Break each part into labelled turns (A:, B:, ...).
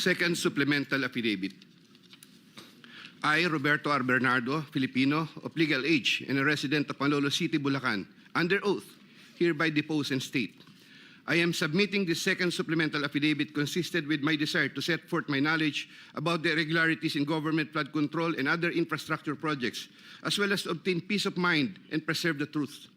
A: Second supplemental affidavit. I, Roberto Bernardo, Filipino, of legal age and a resident of Malolos City, Bulacan, under oath, hereby depose and state. I am submitting this second supplemental affidavit consistent with my desire to set forth my knowledge about the irregularities in government flood control and other infrastructure projects, as well as to obtain peace of mind and preserve the truth.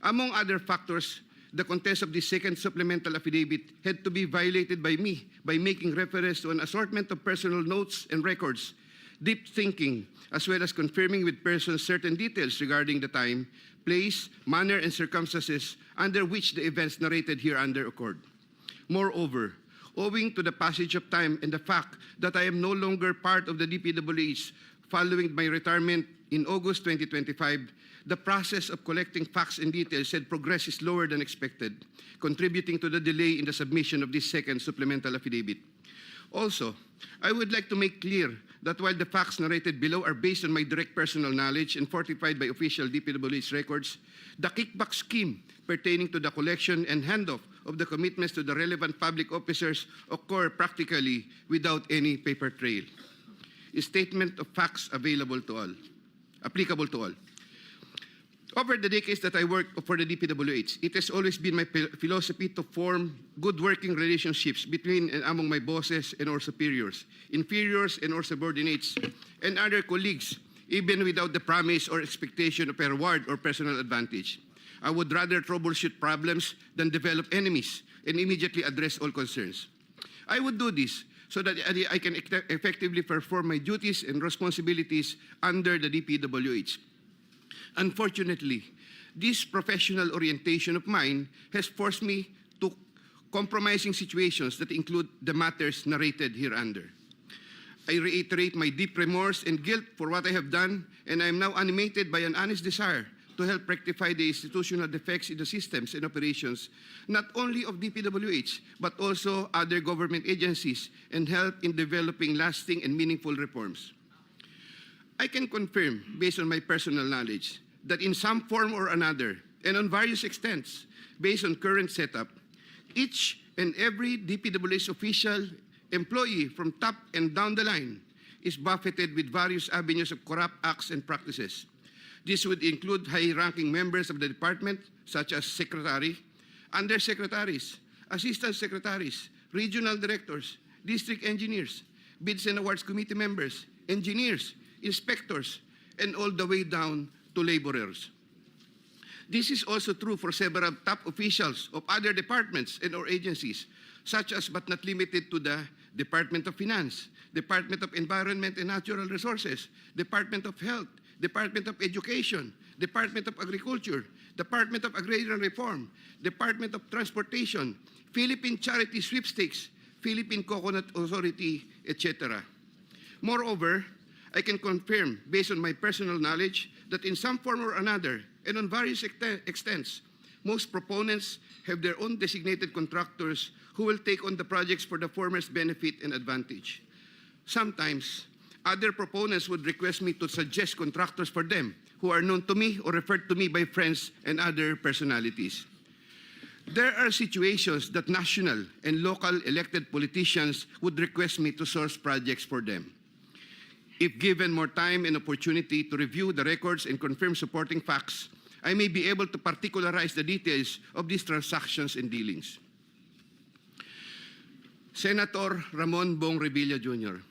A: Among other factors, the contents of this second supplemental affidavit had to be violated by me by making reference to an assortment of personal notes and records, deep thinking, as well as confirming with persons certain details regarding the time, place, manner, and circumstances under which the events narrated hereunder occurred. Moreover, owing to the passage of time and the fact that I am no longer part of the DPWH following my retirement in August 2025, the process of collecting facts and details had progressed slower than expected, contributing to the delay in the submission of this second supplemental affidavit. Also, I would like to make clear that while the facts narrated below are based on my direct personal knowledge and fortified by official DPWH records, the kickback scheme pertaining to the collection and handoff of the commitments to the relevant public officers occur practically without any paper trail. A statement of facts available to all, applicable to all. Over the decades that I worked for the DPWH, it has always been my philosophy to form good working relationships between and among my bosses and our superiors, inferiors and our subordinates, and other colleagues, even without the promise or expectation of a reward or personal advantage. I would rather troubleshoot problems than develop enemies and immediately address all concerns. I would do this so that I can effectively perform my duties and responsibilities under the DPWH. Unfortunately, this professional orientation of mine has forced me to compromising situations that include the matters narrated hereunder. I reiterate my deep remorse and guilt for what I have done, and I am now animated by an honest desire to help rectify the institutional defects in the systems and operations, not only of DPWH, but also other government agencies, and help in developing lasting and meaningful reforms. I can confirm, based on my personal knowledge, that in some form or another, and on various extents, based on current setup, each and every DPWH official, employee from top and down the line is buffeted with various avenues of corrupt acts and practices. This would include high-ranking members of the department, such as secretary, undersecretaries, assistant secretaries, regional directors, district engineers, bids and awards committee members, engineers, inspectors, and all the way down to laborers. This is also true for several top officials of other departments and or agencies, such as but not limited to the Department of Finance, Department of Environment and Natural Resources, Department of Health, Department of Education, Department of Agriculture, Department of Agrarian Reform, Department of Transportation, Philippine Charity Sweepstakes, Philippine Coconut Authority, etc. Moreover, I can confirm, based on my personal knowledge, that in some form or another, and on various extents, most proponents have their own designated contractors who will take on the projects for the former's benefit and advantage. Sometimes, other proponents would request me to suggest contractors for them who are known to me or referred to me by friends and other personalities. There are situations that national and local elected politicians would request me to source projects for them. If given more time and opportunity to review the records and confirm supporting facts, I may be able to particularize the details of these transactions and dealings. Senator Ramon Bong Revilla Jr.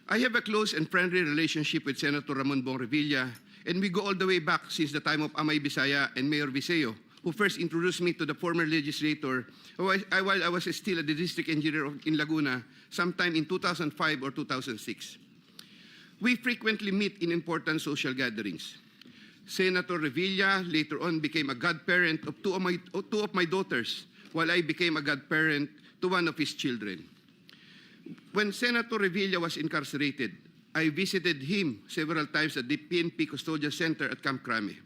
A: I have a close and friendly relationship with Senator Ramon Bong Revilla, and we go all the way back since the time of Amay Bisaya and Mayor Viseo, who first introduced me to the former legislator while I was still a district engineer in Laguna sometime in 2005 or 2006. We frequently meet in important social gatherings. Senator Revilla later on became a godparent of two of my daughters, while I became a godparent to one of his children. When Senator Revilla was incarcerated, I visited him several times at the PNP Custodial Center at Camp Crame.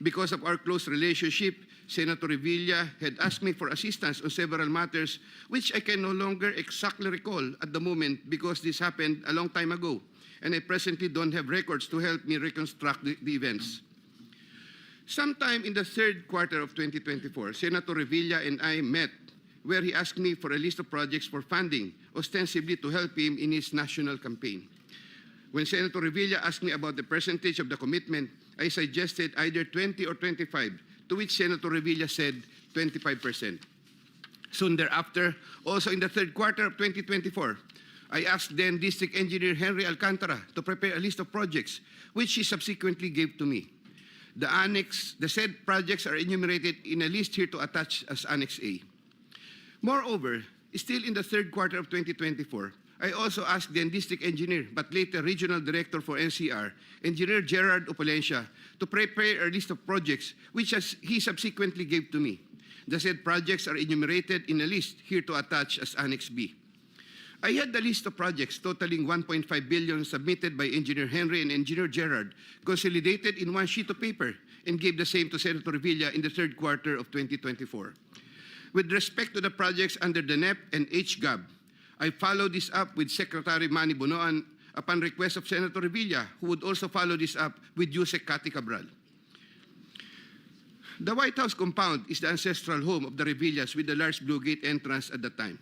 A: Because of our close relationship, Senator Revilla had asked me for assistance on several matters which I can no longer exactly recall at the moment because this happened a long time ago, and I presently don't have records to help me reconstruct the events. Sometime in the third quarter of 2024, Senator Revilla and I met where he asked me for a list of projects for funding, ostensibly to help him in his national campaign. When Senator Revilla asked me about the percentage of the commitment, I suggested either 20 or 25, to which Senator Revilla said 25%. Soon thereafter, also in the third quarter of 2024, I asked then District Engineer Henry Alcantara to prepare a list of projects, which he subsequently gave to me. The said projects are enumerated in a list here to attach as Annex A. Moreover, still in the third quarter of 2024, I also asked then District Engineer, but later Regional Director for NCR, Engineer Gerard Opalencia, to prepare a list of projects, which he subsequently gave to me. The said projects are enumerated in a list here to attach as Annex B. I had the list of projects totaling 1.5 billion submitted by Engineer Henry and Engineer Gerard, consolidated in one sheet of paper, and gave the same to Senator Revilla in the third quarter of 2024. With respect to the projects under the NEP and HGAB, I followed this up with Secretary Manny Bonoan upon request of Senator Revilla, who would also follow this up with Usec Cathy Cabral. The White House compound is the ancestral home of the Revillas with the large Blue Gate entrance at the time.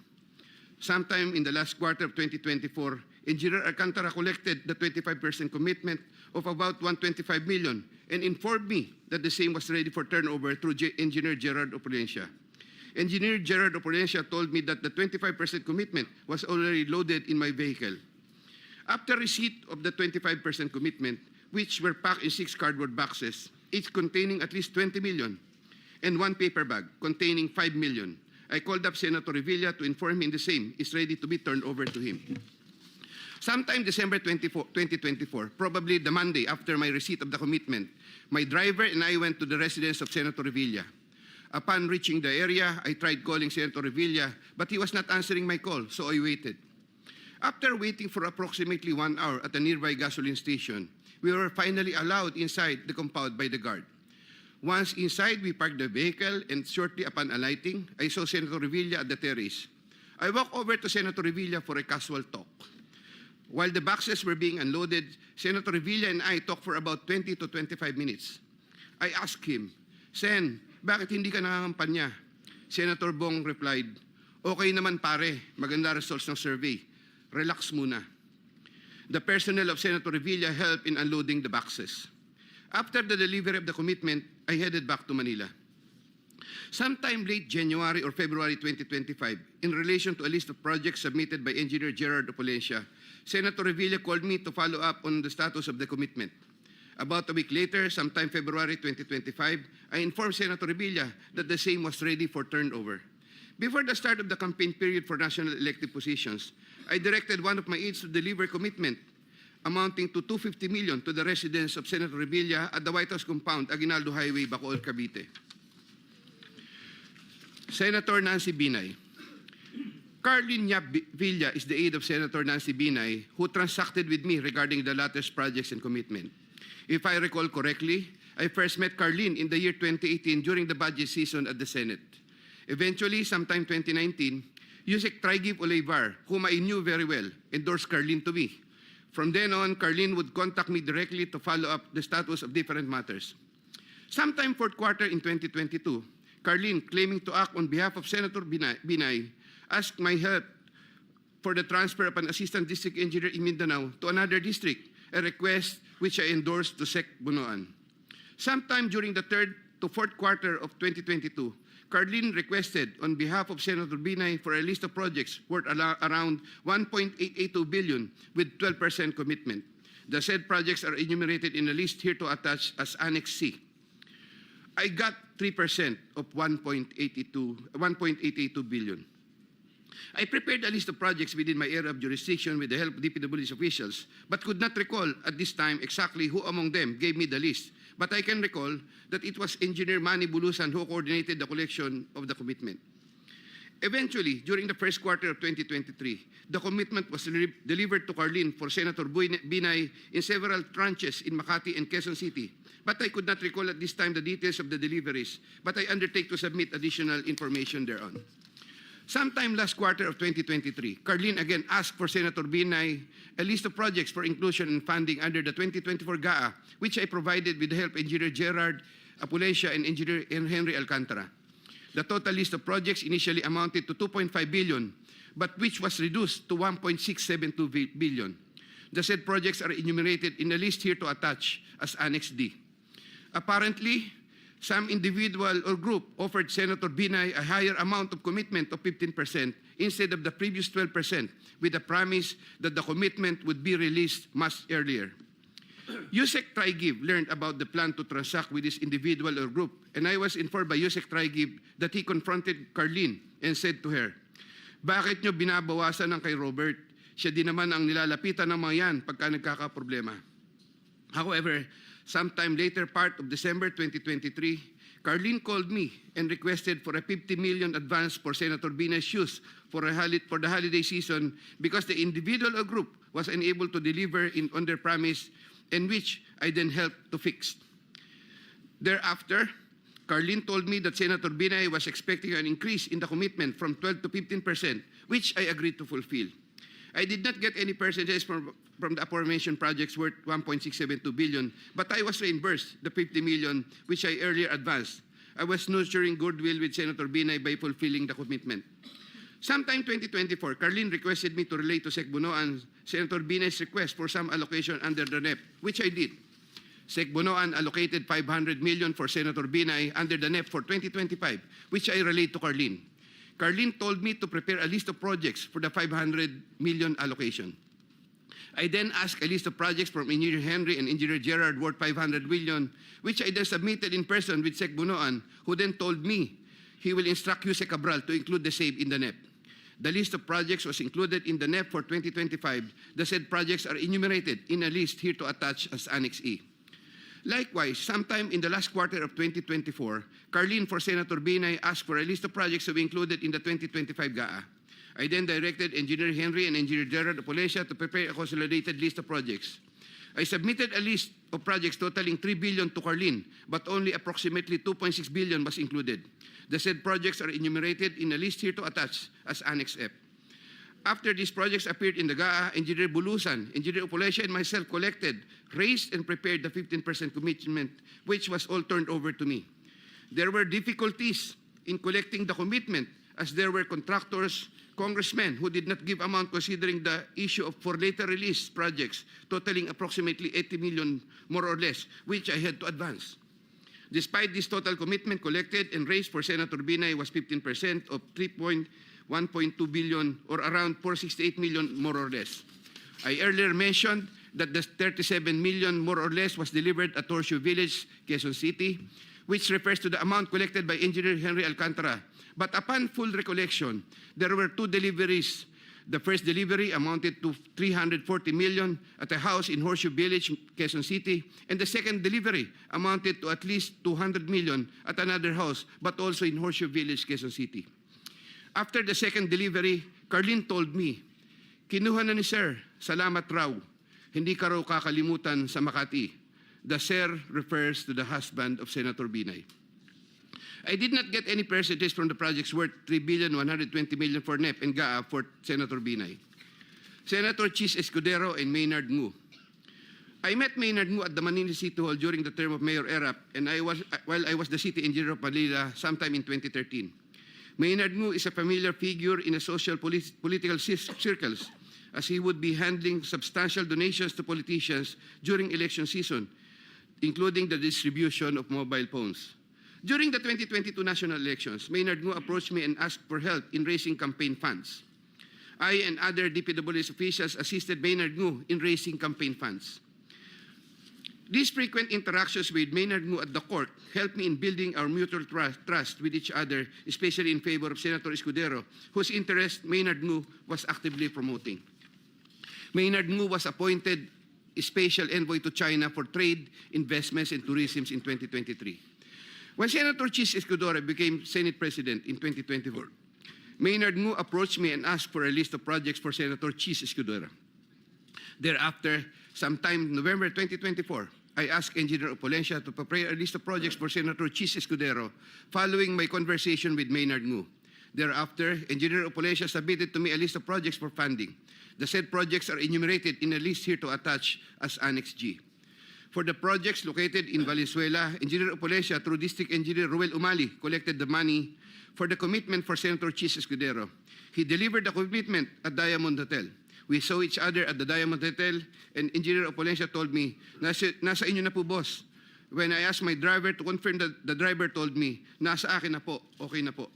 A: Sometime in the last quarter of 2024, Engineer Alcantara collected the 25% commitment of about 125 million and informed me that the same was ready for turnover through Engineer Gerard Opalencia. Engineer Gerard Opalencia told me that the 25% commitment was already loaded in my vehicle. After receipt of the 25% commitment, which were packed in 6 cardboard boxes, each containing at least 20 million, and one paper bag containing 5 million, I called up Senator Revilla to inform him the same is ready to be turned over to him. Sometime December 2024, probably the Monday after my receipt of the commitment, my driver and I went to the residence of Senator Revilla. Upon reaching the area, I tried calling Senator Revilla, but he was not answering my call, so I waited. After waiting for approximately 1 hour at a nearby gasoline station, we were finally allowed inside the compound by the guard. Once inside, we parked the vehicle, and shortly upon alighting, I saw Senator Revilla at the terrace. I walked over to Senator Revilla for a casual talk. While the boxes were being unloaded, Senator Revilla and I talked for about 20 to 25 minutes. I asked him, "Sen, bakit hindi ka nangangampanya?" Senator Bong replied, "Okay naman pare, maganda results ng survey. Relax muna." The personnel of Senator Revilla helped in unloading the boxes. After the delivery of the commitment, I headed back to Manila. Sometime late January or February 2025, in relation to a list of projects submitted by Engineer Gerard Opalencia, Senator Revilla called me to follow up on the status of the commitment. About a week later, sometime February 2025, I informed Senator Revilla that the same was ready for turnover. Before the start of the campaign period for national elective positions, I directed one of my aides to deliver commitment amounting to 250 million to the residence of Senator Revilla at the White House compound, Aguinaldo Highway, Bacoor, Cavite. Senator Nancy Binay. Carlin Yap Villa is the aide of Senator Nancy Binay, who transacted with me regarding the latter's projects and commitment. If I recall correctly, I first met Carlin in the year 2018 during the budget season at the Senate. Eventually, sometime 2019, Usec Trygve Olaivar, whom I knew very well, endorsed Carlin to me. From then on, Carlin would contact me directly to follow up the status of different matters. Sometime fourth quarter in 2022, Carlin, claiming to act on behalf of Senator Binay, asked my help for the transfer of an assistant district engineer in Mindanao to another district, a request which I endorsed to Sec. Bonoan. Sometime during the third to fourth quarter of 2022, Carlin requested on behalf of Senator Binay for a list of projects worth around 1.882 billion with 12% commitment. The said projects are enumerated in a list here to attach as Annex C. I got 3% of 1.882 billion. I prepared a list of projects within my area of jurisdiction with the help of DPWH officials, but could not recall at this time exactly who among them gave me the list. But I can recall that it was Engineer Manny Bonoan who coordinated the collection of the commitment. Eventually, during the first quarter of 2023, the commitment was delivered to Carlin for Senator Binay in several tranches in Makati and Quezon City. But I could not recall at this time the details of the deliveries, but I undertake to submit additional information thereon. Sometime last quarter of 2023, Carlin again asked for Senator Binay a list of projects for inclusion and funding under the 2024 GAA, which I provided with the help of Engineer Gerard Opalencia and Engineer Henry Alcantara. The total list of projects initially amounted to 2.5 billion, but which was reduced to 1.672 billion. The said projects are enumerated in the list here to attach as Annex D. Apparently, some individual or group offered Senator Binay a higher amount of commitment of 15% instead of the previous 12%, with the promise that the commitment would be released much earlier. Usec Trygve learned about the plan to transact with this individual or group, and I was informed by Usec Trygve that he confronted Carlene and said to her, "Bakit nyo binabawasan ng kay Robert? Siya din naman ang nilalapitan ng mga yan pagka nagkakaproblema." However, sometime later part of December 2023, Carlene called me and requested for a 50 million advance for Senator Binay's use for the holiday season because the individual or group was unable to deliver on their promise, and which I then helped to fix. Thereafter, Carlene told me that Senator Binay was expecting an increase in the commitment from 12 to 15%, which I agreed to fulfill. I did not get any percentages from the aforementioned projects worth 1.672 billion, but I was reimbursed the 50 million which I earlier advanced. I was nurturing goodwill with Senator Binay by fulfilling the commitment. Sometime 2024, Carlene requested me to relay to Sec Bonoan Senator Binay's request for some allocation under the NEP, which I did. Sec Bonoan allocated 500 million for Senator Binay under the NEP for 2025, which I relayed to Carlene. Carlene told me to prepare a list of projects for the 500 million allocation. I then asked a list of projects from Engineer Henry and Engineer Gerard worth 500 million, which I then submitted in person with Sec Bonoan, who then told me he will instruct Cathy Cabral to include the same in the NEP. The list of projects was included in the NEP for 2025. The said projects are enumerated in a list here to attach as Annex E. Likewise, sometime in the last quarter of 2024, Carlene for Senator Binay asked for a list of projects to be included in the 2025 GAA. I then directed Engineer Henry and Engineer Gerard of Polescia to prepare a consolidated list of projects. I submitted a list of projects totaling 3 billion to Carlene, but only approximately 2.6 billion was included. The said projects are enumerated in a list here to attach as Annex F. After these projects appeared in the GAA, Engineer Bulusan, Engineer Opolescia, and myself collected, raised, and prepared the 15% commitment, which was all turned over to me. There were difficulties in collecting the commitment as there were contractors, congressmen who did not give amount considering the issue of for later release projects totaling approximately 80 million more or less, which I had to advance. Despite this total commitment collected and raised for Senator Binay was 15% of 1.2 billion or around 468 million more or less. I earlier mentioned that the 37 million more or less was delivered at Horseshoe Village, Quezon City, which refers to the amount collected by Engineer Henry Alcantara. But upon full recollection, there were two deliveries. The first delivery amounted to 340 million at a house in Horseshoe Village, Quezon City, and the second delivery amounted to at least 200 million at another house, but also in Horseshoe Village, Quezon City. After the second delivery, Carlene told me, "Kinuha na ni Sir, salamat raw. Hindi ka raw kakalimutan sa Makati." The Sir refers to the husband of Senator Binay. I did not get any percentage from the projects worth 3,120 million for NEP and GAA for Senator Binay. Senator Chiz Escudero and Maynard Ngu. I met Maynard Ngu at the Manila City Hall during the term of Mayor Erap, and while I was the city engineer of Manila sometime in 2013. Maynard Ngu is a familiar figure in the social political circles, as he would be handling substantial donations to politicians during election season, including the distribution of mobile phones. During the 2022 national elections, Maynard Ngu approached me and asked for help in raising campaign funds. I and other DPWH officials assisted Maynard Ngu in raising campaign funds. These frequent interactions with Maynard Ngu at the court helped me in building our mutual trust with each other, especially in favor of Senator Escudero, whose interest Maynard Ngu was actively promoting. Maynard Ngu was appointed Special Envoy to China for Trade, Investments, and Tourism in 2023. When Senator Chiz Escudero became Senate President in 2024, Maynard Ngu approached me and asked for a list of projects for Senator Chiz Escudero. Thereafter, sometime November 2024, I asked Engineer Opolescia to prepare a list of projects for Senator Chiz Escudero following my conversation with Maynard Ngu. Thereafter, Engineer Opolescia submitted to me a list of projects for funding. The said projects are enumerated in a list here to attach as Annex G. For the projects located in Valenzuela, Engineer Opolencia, through District Engineer Ruel Umali, collected the money for the commitment for Senator Chiz Escudero. He delivered the commitment at Diamond Hotel. We saw each other at the Diamond Hotel, and Engineer Opolencia told me, nasa inyo na po, boss. When I asked my driver to confirm, the driver told me, nasa akin na po, okay na po.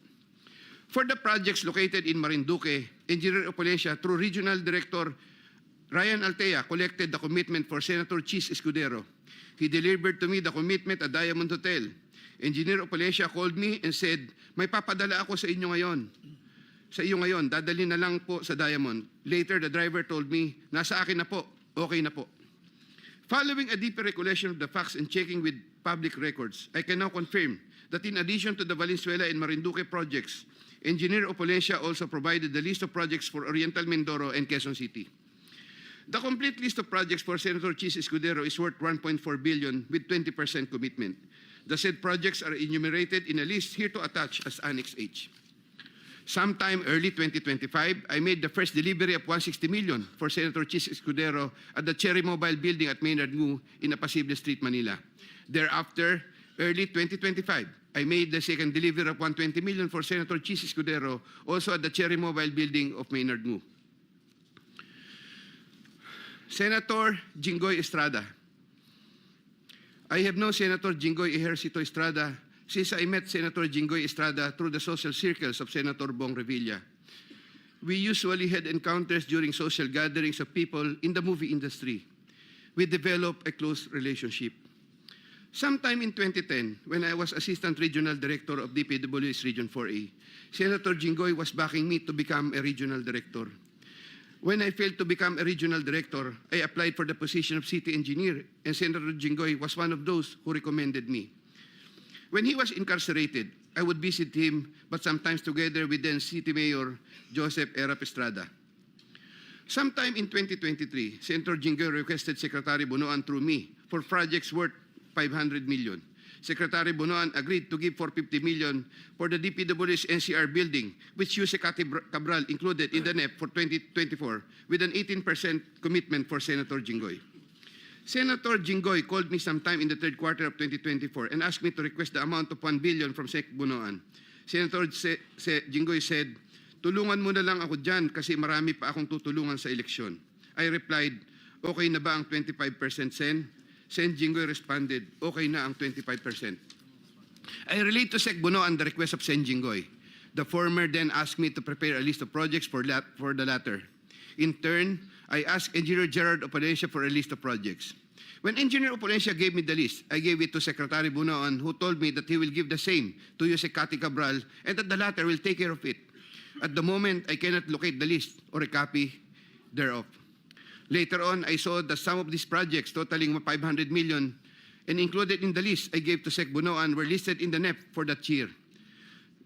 A: For the projects located in Marinduque, Engineer Opolencia, through Regional Director Ryan Altea, collected the commitment for Senator Chiz Escudero. He delivered to me the commitment at Diamond Hotel. Engineer Opolencia called me and said, may papadala ako sa inyo ngayon. Sa iyo ngayon, dadalhin na lang po sa Diamond. Later, the driver told me, nasa akin na po, okay na po. Following a deeper recollection of the facts and checking with public records, I can now confirm that in addition to the Valenzuela and Marinduque projects, Engineer Opolencia also provided the list of projects for Oriental Mindoro and Quezon City. The complete list of projects for Senator Chiz Escudero is worth 1.4 billion with 20% commitment. The said projects are enumerated in a list here to attach as Annex H. Sometime early 2025, I made the first delivery of 160 million for Senator Chiz Escudero at the Cherry Mobile Building at Maynard Ngu in Apacible Street, Manila. Thereafter, early 2025, I made the second delivery of 120 million for Senator Chiz Escudero, also at the Cherry Mobile Building of Maynard Ngu. Senator Jinggoy Estrada. I have known Senator Jinggoy Estrada since I met Senator Jinggoy Estrada through the social circles of Senator Bong Revilla. We usually had encounters during social gatherings of people in the movie industry. We developed a close relationship. Sometime in 2010, when I was Assistant Regional Director of DPWH Region 4A, Senator Jinggoy was backing me to become a Regional Director. When I failed to become a regional director, I applied for the position of city engineer, and Senator Jinggoy was one of those who recommended me. When he was incarcerated, I would visit him, but sometimes together with then City Mayor Joseph Erap Estrada. Sometime in 2023, Senator Jinggoy requested Secretary Bonoan through me for projects worth 500 million. Secretary Bonoan agreed to give 450 million for the DPWH NCR building, which Cathy Cabral included in the NEP for 2024 with an 18% commitment for Senator Jinggoy. Senator Jinggoy called me sometime in the third quarter of 2024 and asked me to request the amount of 1 billion from Sec Bonoan. Senator Jinggoy said, tulungan mo na lang ako dyan kasi marami pa akong tutulungan sa eleksyon. I replied, okay na ba ang 25% Sen? Sen Jinggoy responded, okay na ang 25%. I relayed to Sec Bonoan the request of Sen Jinggoy. The former then asked me to prepare a list of projects for the latter. In turn, I asked Engineer Gerard Opolencia for a list of projects. When Engineer Opolencia gave me the list, I gave it to Secretary Bonoan, who told me that he will give the same to Cathy Cabral and that the latter will take care of it. At the moment, I cannot locate the list or a copy thereof. Later on, I saw that some of these projects totaling 500 million and included in the list I gave to Sec Bonoan were listed in the NEP for that year.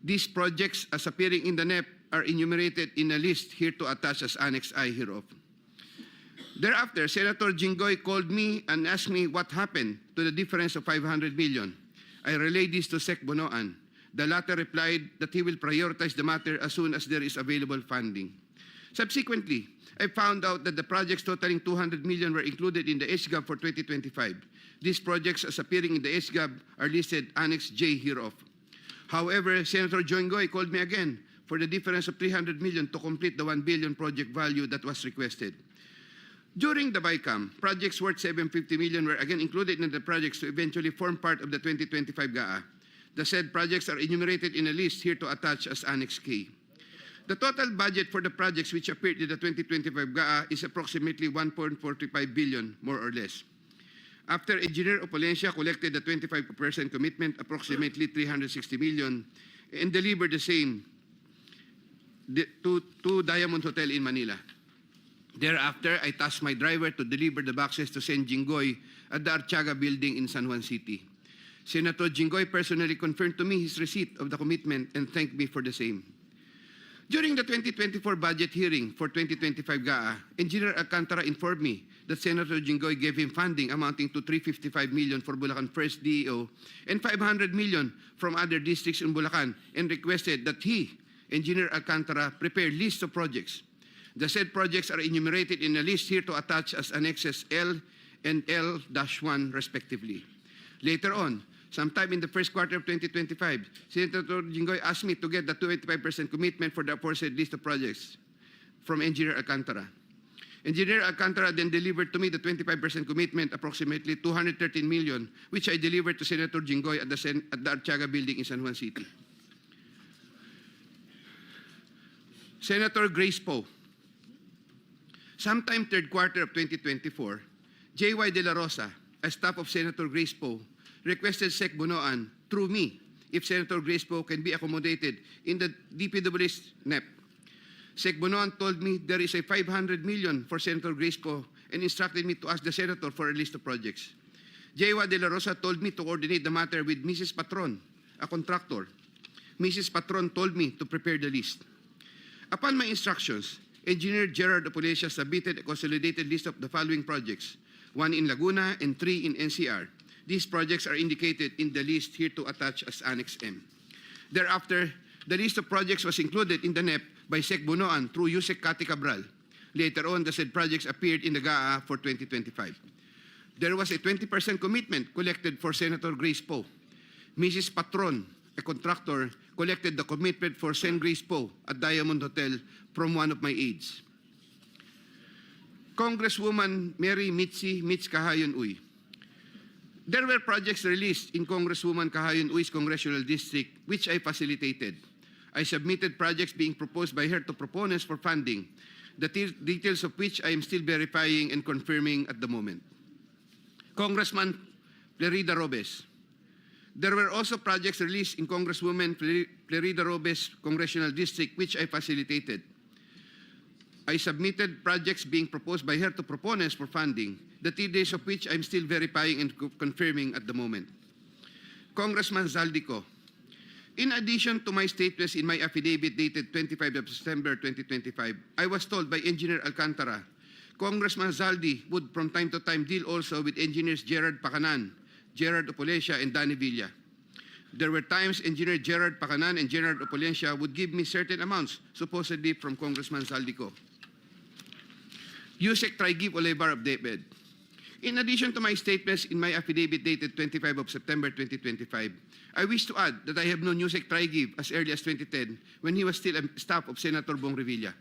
A: These projects, as appearing in the NEP, are enumerated in a list here to attach as Annex I hereof. Thereafter, Senator Jinggoy called me and asked me what happened to the difference of 500 million. I relayed this to Sec Bonoan. The latter replied that he will prioritize the matter as soon as there is available funding. Subsequently, I found out that the projects totaling 200 million were included in the HGAB for 2025. These projects, as appearing in the HGAB, are listed Annex J hereof. However, Senator Jinggoy called me again for the difference of 300 million to complete the 1 billion project value that was requested. During the BICAM, projects worth 750 million were again included in the projects to eventually form part of the 2025 GAA. The said projects are enumerated in a list here to attach as Annex K. The total budget for the projects which appeared in the 2025 GAA is approximately 1.45 billion, more or less. After Engineer Opolencia collected the 25% commitment, approximately 360 million, and delivered the same to Diamond Hotel in Manila. Thereafter, I tasked my driver to deliver the boxes to Sen Jinggoy at the Artiaga building in San Juan City. Senator Jinggoy personally confirmed to me his receipt of the commitment and thanked me for the same. During the 2024 budget hearing for 2025 GAA, Engineer Alcantara informed me that Senator Jinggoy gave him funding amounting to 355 million for Bulacan First DEO and 500 million from other districts in Bulacan and requested that he, Engineer Alcantara, prepare lists of projects. The said projects are enumerated in a list here to attach as Annexes L and L-1 respectively. Later on, sometime in the first quarter of 2025, Senator Jinggoy asked me to get the 285% commitment for the aforesaid list of projects from Engineer Alcantara. Engineer Alcantara then delivered to me the 25% commitment, approximately 213 million, which I delivered to Senator Jinggoy at the Artiaga building in San Juan City. Senator Grace Poe. Sometime third quarter of 2024, J.Y. De La Rosa, a staff of Senator Grace Poe, requested Sec Bonoan through me if Senator Grace Poe can be accommodated in the DPWH NEP. Sec Bonoan told me there is a 500 million for Senator Grace Poe and instructed me to ask the Senator for a list of projects. J.Y. De La Rosa told me to coordinate the matter with Mrs. Patron, a contractor. Mrs. Patron told me to prepare the list. Upon my instructions, Engineer Gerard Apollesia submitted a consolidated list of the following projects, 1 in Laguna and 3 in NCR. These projects are indicated in the list here to attach as Annex M. Thereafter, the list of projects was included in the NEP by Sec Bonoan through Usec Cathy Cabral. Later on, the said projects appeared in the GAA for 2025. There was a 20% commitment collected for Senator Grace Poe. Mrs. Patron, a contractor, collected the commitment for Sen Grace Poe at Diamond Hotel from one of my aides. Congresswoman Mary Mitzi Mitz Kahayon Uy. There were projects released in Congresswoman Kahayon Uy's congressional district, which I facilitated. I submitted projects being proposed by her to proponents for funding, the details of which I am still verifying and confirming at the moment. Congressman Florida Robes. There were also projects released in Congresswoman Florida Robes' congressional district, which I facilitated. I submitted projects being proposed by her to proponents for funding, the details of which I'm still verifying and confirming at the moment. Congressman Zaldy Co. In addition to my statements in my affidavit dated 25 of September 2025, I was told by Engineer Alcantara, Congressman Zaldy would from time to time deal also with Engineers Gerard Pacanan, Gerard Apollesia, and Danny Villa. There were times Engineer Gerard Pacanan and Gerard Apollesia would give me certain amounts, supposedly from Congressman Zaldy Co. Usec Trygve Olaivar of DEPED. In addition to my statements in my affidavit dated 25 of September 2025, I wish to add that I have known Usec Trygve as early as 2010 when he was still a staff of Senator Bong Revilla.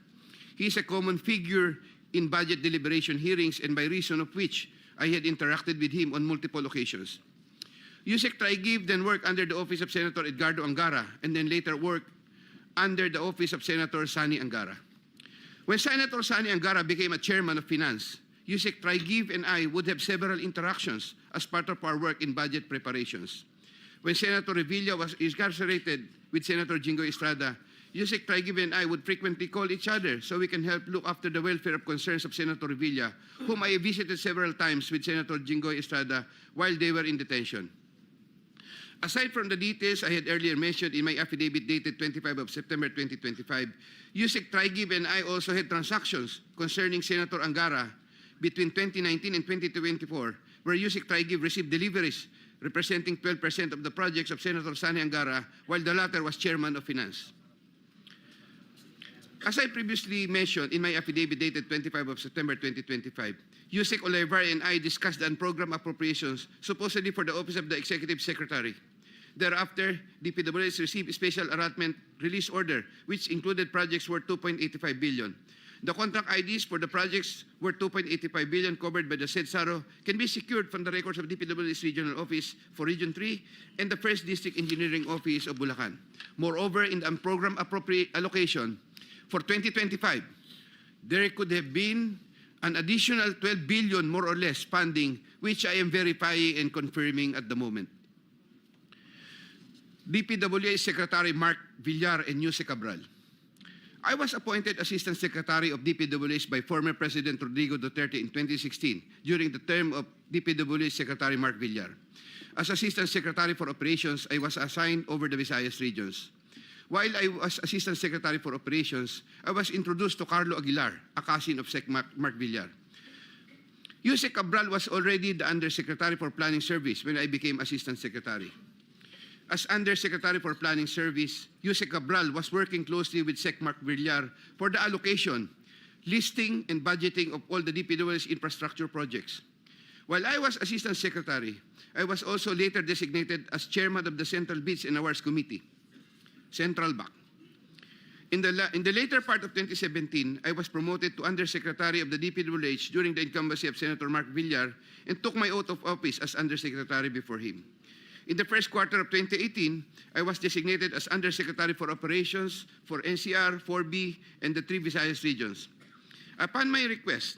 A: He is a common figure in budget deliberation hearings and by reason of which I had interacted with him on multiple occasions. Usec Trygve then worked under the office of Senator Edgardo Anggara and then later worked under the office of Senator Sonny Anggara. When Senator Sonny Anggara became a chairman of finance, Usec Trygve and I would have several interactions as part of our work in budget preparations. When Senator Revilla was incarcerated with Senator Jinggoy Estrada, Usec Trygve and I would frequently call each other so we can help look after the welfare of concerns of Senator Revilla, whom I visited several times with Senator Jinggoy Estrada while they were in detention. Aside from the details I had earlier mentioned in my affidavit dated 25 of September 2025, Usec Trygve and I also had transactions concerning Senator Anggara between 2019 and 2024, where Usec Trygve received deliveries representing 12% of the projects of Senator Sonny Anggara, while the latter was chairman of finance. As I previously mentioned in my affidavit dated 25 of September 2025, Usec Olaivar and I discussed the unprogrammed appropriations supposedly for the Office of the Executive Secretary. Thereafter, DPWH received a special allotment release order, which included projects worth 2.85 billion. The contract IDs for the projects worth 2.85 billion covered by the said SARO can be secured from the records of DPWH Regional Office for Region 3 and the 1st District Engineering Office of Bulacan. Moreover, in the unprogrammed appropriate allocation for 2025, there could have been an additional 12 billion more or less funding, which I am verifying and confirming at the moment. DPWH Secretary Mark Villar and Nancy Cabral. I was appointed Assistant Secretary of DPWH by former President Rodrigo Duterte in 2016 during the term of DPWH Secretary Mark Villar. As Assistant Secretary for Operations, I was assigned over the Visayas regions. While I was Assistant Secretary for Operations, I was introduced to Carlo Aguilar, a cousin of Sec Mark Villar. Usec Cabral was already the Undersecretary for Planning Service when I became Assistant Secretary. As Undersecretary for Planning Service, Usec Cabral was working closely with Sec Mark Villar for the allocation, listing, and budgeting of all the DPWH infrastructure projects. While I was Assistant Secretary, I was also later designated as Chairman of the Central Bids and Awards Committee, Central BAC. In the later part of 2017, I was promoted to Undersecretary of the DPWH during the incumbency of Senator Villar and took my oath of office as Undersecretary before him. In the first quarter of 2018, I was designated as Undersecretary for Operations for NCR, 4B, and the 3 Visayas regions. Upon my request,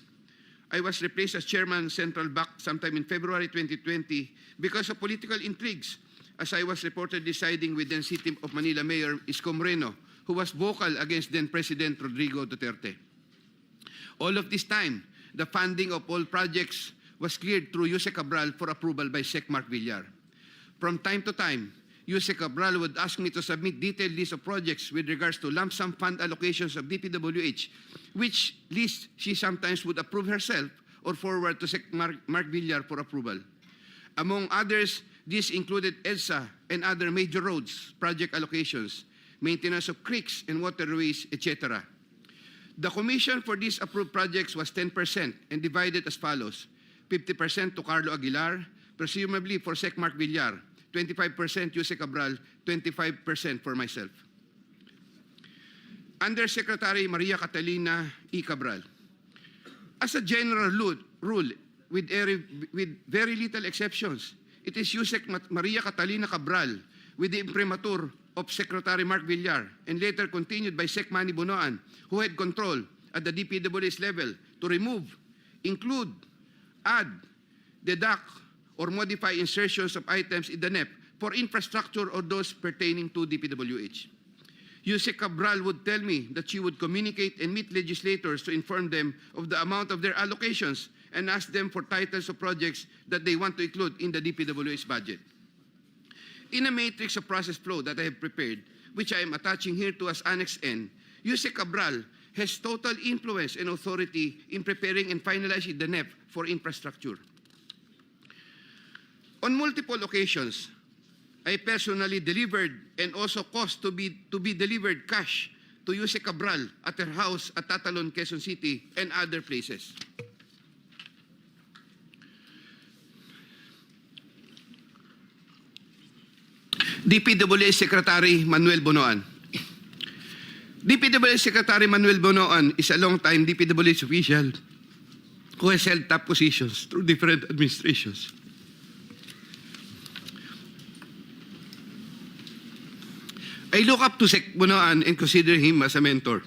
A: I was replaced as Chairman Central BAC sometime in February 2020 because of political intrigues, as I was reportedly siding with then City of Manila Mayor Isko Moreno, who was vocal against then-President Rodrigo Duterte. All of this time, the funding of all projects was cleared through Usec Cabral for approval by Sec Mark Villar. From time to time, Usec Cabral would ask me to submit detailed list of projects with regards to lump sum fund allocations of DPWH, which list she sometimes would approve herself or forward to Sec Mark Villar for approval. Among others, this included EDSA and other major roads, project allocations, maintenance of creeks and waterways, etc. The commission for these approved projects was 10% and divided as follows: 50% to Carlo Aguilar, presumably for Sec Mark Villar, 25% Usec Cabral, 25% for myself. Undersecretary Maria Catalina E. Cabral. As a general rule, with very little exceptions, it is Usec Maria Catalina Cabral, with the imprimatur of Secretary Mark Villar, and later continued by Sec Manny Bonoan, who had control at the DPWH level to remove, include, add, deduct, or modify insertions of items in the NEP for infrastructure or those pertaining to DPWH. Usec Cabral would tell me that she would communicate and meet legislators to inform them of the amount of their allocations and ask them for titles of projects that they want to include in the DPWH budget. In a matrix of process flow that I have prepared, which I am attaching here to as Annex N, Usec Cabral has total influence and authority in preparing and finalizing the NEP for infrastructure. On multiple occasions, I personally delivered and also caused to be delivered cash to Usec Cabral at her house at Tatalon, Quezon City, and other places. DPWH Secretary Manuel Bonoan. DPWH Secretary Manuel Bonoan is a long-time DPWH official who has held top positions through different administrations. I look up to Sec Bonoan and consider him as a mentor.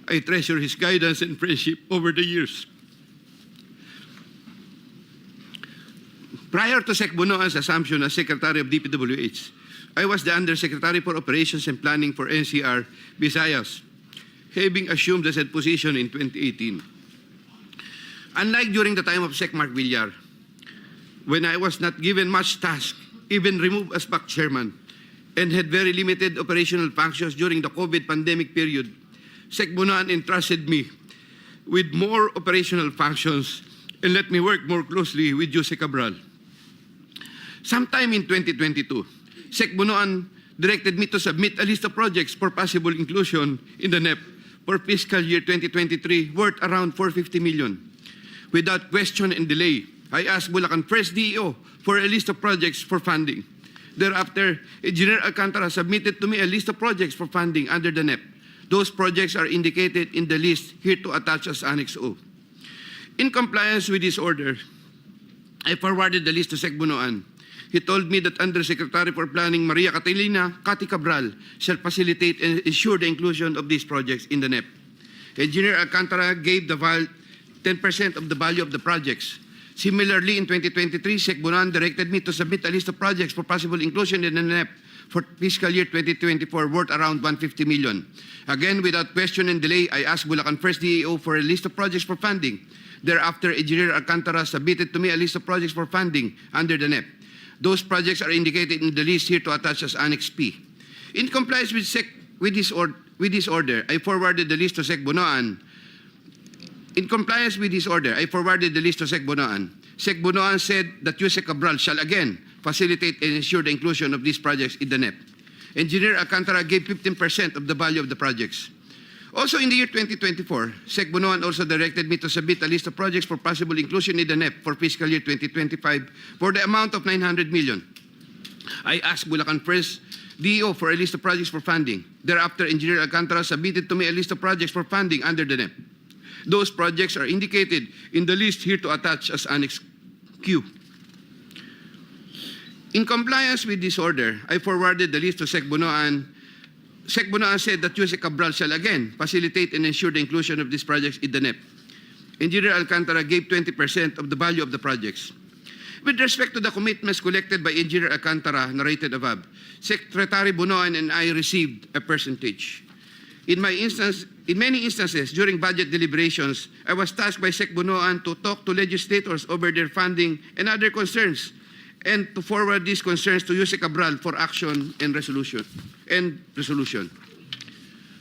A: I treasure his guidance and friendship over the years. Prior to Sec Bonoan's assumption as Secretary of DPWH, I was the Undersecretary for Operations and Planning for NCR, Visayas, having assumed the said position in 2018. Unlike during the time of Sec Mark Villar, when I was not given much task, even removed as BAC chairman, and had very limited operational functions during the COVID pandemic period, Sec Bonoan entrusted me with more operational functions and let me work more closely with Usec Cabral. Sometime in 2022, Sec Bonoan directed me to submit a list of projects for possible inclusion in the NEP for fiscal year 2023 worth around 450 million. Without question and delay, I asked Bulacan First DEO for a list of projects for funding. Thereafter, Engineer Alcantara submitted to me a list of projects for funding under the NEP. Those projects are indicated in the list here to attach as Annex O. In compliance with this order, I forwarded the list to Sec Bonoan. He told me that Undersecretary for Planning Maria Catalina Cathy Cabral shall facilitate and ensure the inclusion of these projects in the NEP. Engineer Alcantara gave the 10% of the value of the projects. Similarly, in 2023, Sec Bonoan directed me to submit a list of projects for possible inclusion in the NEP for fiscal year 2024 worth around 150 million. Again, without question and delay, I asked Bulacan First DEO for a list of projects for funding. Thereafter, Engineer Alcantara submitted to me a list of projects for funding under the NEP. Those projects are indicated in the list here to attach as Annex P. In compliance with this order, I forwarded the list to Sec Bonoan. In compliance with this order, I forwarded the list to Sec Bonoan. Sec Bonoan said that Usec Cabral shall again facilitate and ensure the inclusion of these projects in the NEP. Engineer Alcantara gave 15% of the value of the projects. Also in the year 2024, Sec Bonoan also directed me to submit a list of projects for possible inclusion in the NEP for fiscal year 2025 for the amount of 900 million. I asked Bulacan First DEO for a list of projects for funding. Thereafter, Engineer Alcantara submitted to me a list of projects for funding under the NEP. Those projects are indicated in the list here to attach as Annex Q. In compliance with this order, I forwarded the list to Sec Bonoan. Sec Bonoan said that Cathy Cabral shall again facilitate and ensure the inclusion of these projects in the NEP. Engineer Alcantara gave 20% of the value of the projects. With respect to the commitments collected by Engineer Alcantara narrated above, Secretary Bonoan and I received a percentage. In many instances during budget deliberations, I was tasked by Sec Bonoan to talk to legislators over their funding and other concerns, and to forward these concerns to Cathy Cabral for action and resolution.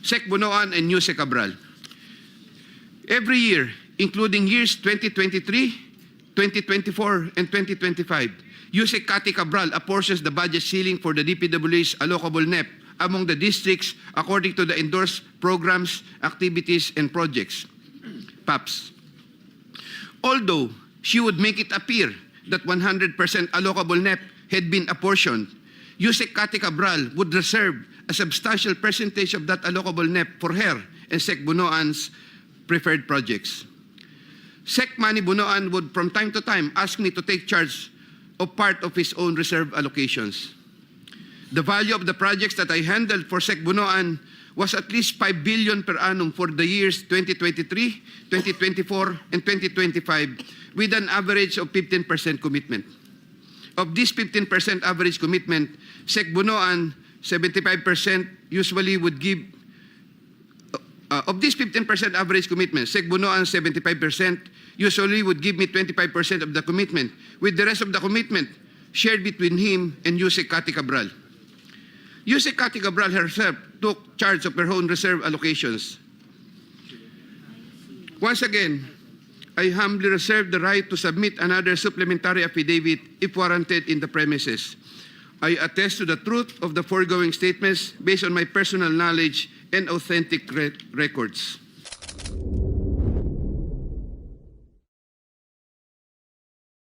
A: Sec Bonoan and Cathy Cabral. Every year, including years 2023, 2024, and 2025, Cathy Cabral apportions the budget ceiling for the DPWH's allocable NEP among the districts according to the endorsed programs, activities, and projects, PAPs. Although she would make it appear that 100% allocable NEP had been apportioned, Cathy Cabral would reserve a substantial percentage of that allocable NEP for her and Sec Bonoan's preferred projects. Sec Manny Bonoan would from time to time ask me to take charge of part of his own reserve allocations. The value of the projects that I handled for Sec Bonoan was at least 5 billion per annum for the years 2023, 2024, and 2025, with an average of 15% commitment. Of this 15% average commitment, Sec Bonoan 75% usually would give. Of this 15% average commitment, Sec Bonoan 75% usually would give me 25% of the commitment, with the rest of the commitment shared between him and Cathy Cabral. Cathy Cabral herself took charge of her own reserve allocations. Once again, I humbly reserve the right to submit another supplementary affidavit if warranted in the premises. I attest to the truth of the foregoing statements based on my personal knowledge and authentic records.